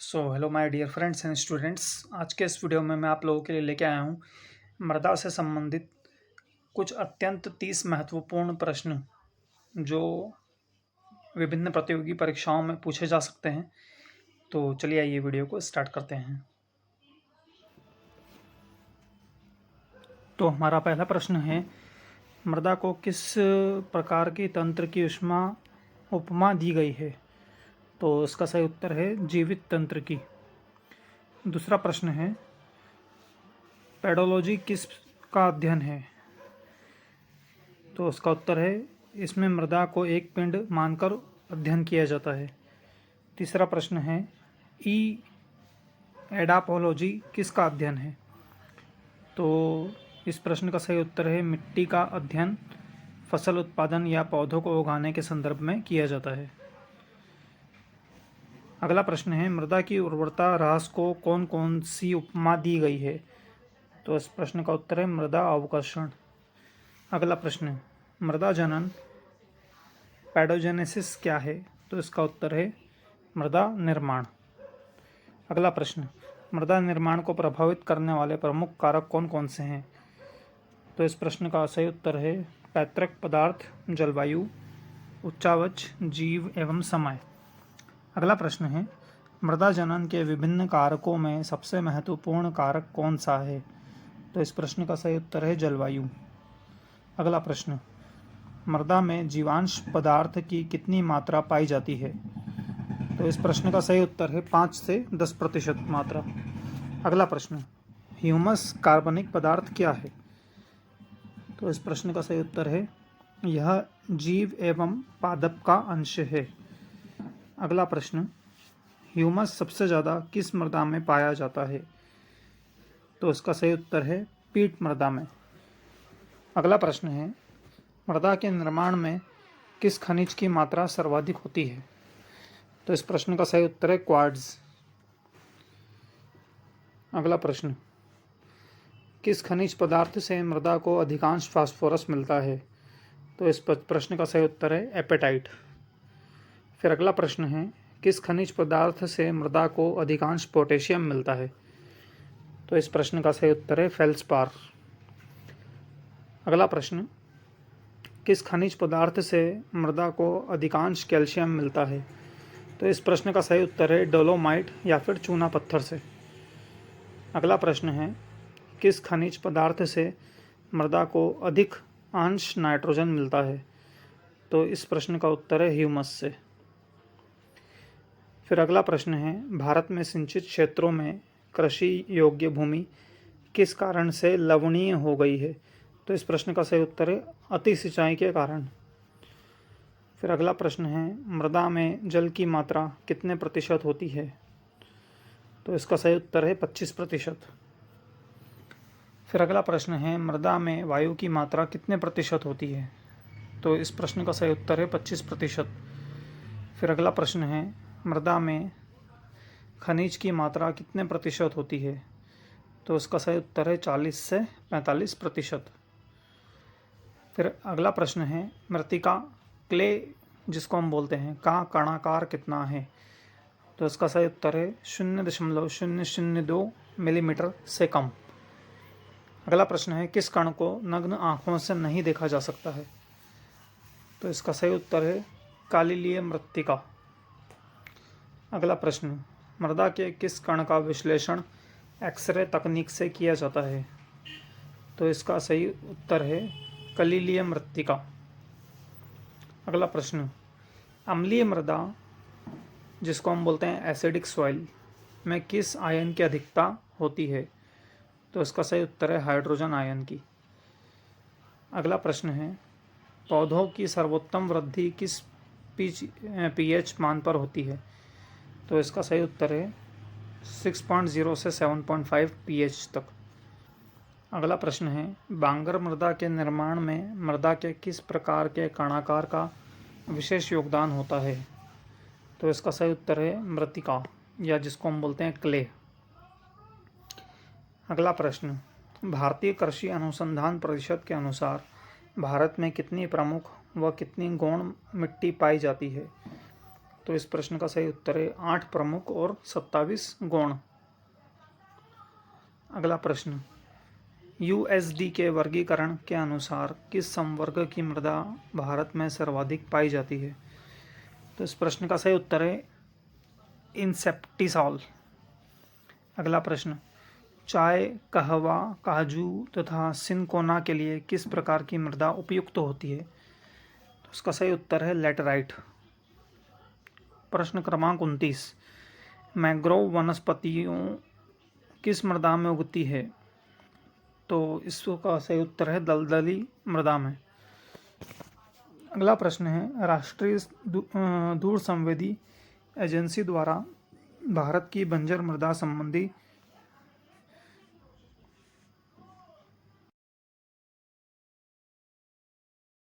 Hello my dear friends and students. आज के इस वीडियो में मैं आप लोगों के लिए लेके आया हूँ मृदा से संबंधित कुछ अत्यंत 30 महत्वपूर्ण प्रश्न जो विभिन्न प्रतियोगी परीक्षाओं में पूछे जा सकते हैं। तो चलिए आइए वीडियो को स्टार्ट करते हैं। तो हमारा पहला प्रश्न है, मृदा को किस प्रकार की तंत्र की उपमा दी गई है? तो इसका सही उत्तर है जीवित तंत्र की। दूसरा प्रश्न है, पेडोलॉजी किस का अध्ययन है? तो उसका उत्तर है इसमें मृदा को एक पिंड मानकर अध्ययन किया जाता है। तीसरा प्रश्न है, ई एडापोलॉजी किसका अध्ययन है? तो इस प्रश्न का सही उत्तर है मिट्टी का अध्ययन फसल उत्पादन या पौधों को उगाने के संदर्भ में किया जाता है। अगला प्रश्न है, मृदा की उर्वरता ह्रास को कौन कौन सी उपमा दी गई है? तो इस प्रश्न का उत्तर है मृदा अवकर्षण। अगला प्रश्न, मृदा जनन पैडोजेनेसिस क्या है? तो इसका उत्तर है मृदा निर्माण। अगला प्रश्न, मृदा निर्माण को प्रभावित करने वाले प्रमुख कारक कौन कौन से हैं? तो इस प्रश्न का सही उत्तर है पैतृक पदार्थ, जलवायु, उच्चावच, जीव एवं समय। अगला प्रश्न है, मृदा जनन के विभिन्न कारकों में सबसे महत्वपूर्ण कारक कौन सा है? तो इस प्रश्न का सही उत्तर है जलवायु। अगला प्रश्न, मृदा में जीवांश पदार्थ की कितनी मात्रा पाई जाती है? तो इस प्रश्न का सही उत्तर है 5 से 10% मात्रा। अगला प्रश्न, ह्यूमस कार्बनिक पदार्थ क्या है? तो इस प्रश्न का सही उत्तर है यह जीव एवं पादप का अंश है। अगला प्रश्न, ह्यूमस सबसे ज़्यादा किस मृदा में पाया जाता है? तो इसका सही उत्तर है पीट मृदा में। अगला प्रश्न है, मृदा के निर्माण में किस खनिज की मात्रा सर्वाधिक होती है? तो इस प्रश्न का सही उत्तर है क्वार्ट्ज। अगला प्रश्न, किस खनिज पदार्थ से मृदा को अधिकांश फास्फोरस मिलता है? तो इस प्रश्न का सही उत्तर है एपेटाइट। फिर अगला प्रश्न है, किस खनिज पदार्थ से मृदा को अधिकांश पोटेशियम मिलता है? तो इस प्रश्न का सही उत्तर है फेल्सपार। अगला प्रश्न, किस खनिज पदार्थ से मृदा को अधिकांश कैल्शियम मिलता है? तो इस प्रश्न का सही उत्तर है डोलोमाइट या फिर चूना पत्थर से। अगला प्रश्न है, किस खनिज पदार्थ से मृदा को अधिक अंश नाइट्रोजन मिलता है? तो इस प्रश्न का उत्तर है ह्यूमस से। फिर अगला प्रश्न है, भारत में सिंचित क्षेत्रों में कृषि योग्य भूमि किस कारण से लवणीय हो गई है? तो इस प्रश्न का सही उत्तर है अति सिंचाई के कारण। फिर अगला प्रश्न है, मृदा में जल की मात्रा कितने प्रतिशत होती है? तो इसका सही उत्तर है 25%। फिर अगला प्रश्न है, मृदा में वायु की मात्रा कितने प्रतिशत होती है? तो इस प्रश्न का सही उत्तर है 25%। फिर अगला प्रश्न है, मृदा में खनिज की मात्रा कितने प्रतिशत होती है? तो इसका सही उत्तर है 40 से 45%। फिर अगला प्रश्न है, मृत्तिका क्ले जिसको हम बोलते हैं का कणाकार कितना है? तो इसका सही उत्तर है 0.002 मिलीमीटर से कम। अगला प्रश्न है, किस कण को नग्न आँखों से नहीं देखा जा सकता है? तो इसका सही उत्तर है कालिलीय मृत्तिका। अगला प्रश्न, मृदा के किस कण का विश्लेषण एक्सरे तकनीक से किया जाता है? तो इसका सही उत्तर है कलिलीय मृत्तिका। अगला प्रश्न, अम्लीय मृदा जिसको हम बोलते हैं एसिडिक सॉइल में किस आयन की अधिकता होती है? तो इसका सही उत्तर है हाइड्रोजन आयन की। अगला प्रश्न है, पौधों की सर्वोत्तम वृद्धि किस पीएच मान पर होती है? तो इसका सही उत्तर है 6.0 से 7.5 पीएच तक। अगला प्रश्न है, बांगर मृदा के निर्माण में मृदा के किस प्रकार के कणाकार का विशेष योगदान होता है? तो इसका सही उत्तर है मृत्तिका या जिसको हम बोलते हैं क्ले। अगला प्रश्न, भारतीय कृषि अनुसंधान परिषद के अनुसार भारत में कितनी प्रमुख व कितनी गौण मिट्टी पाई जाती है? तो इस प्रश्न का सही उत्तर है 8 प्रमुख और 27 गौण। अगला प्रश्न, यूएसडी के वर्गीकरण के अनुसार किस संवर्ग की मृदा भारत में सर्वाधिक पाई जाती है? तो इस प्रश्न का सही उत्तर है इंसेप्टिसॉल। अगला प्रश्न, चाय, कहवा, काजू तथा सिनकोना के लिए किस प्रकार की मृदा उपयुक्त होती है? तो इसका सही उत्तर है लैटेराइट। प्रश्न क्रमांक 29, मैंग्रोव वनस्पतियों किस मृदा में उगती है? तो इसका सही उत्तर है दलदली मृदा में। अगला प्रश्न है, राष्ट्रीय दूर संवेदी एजेंसी द्वारा भारत की बंजर मृदा संबंधी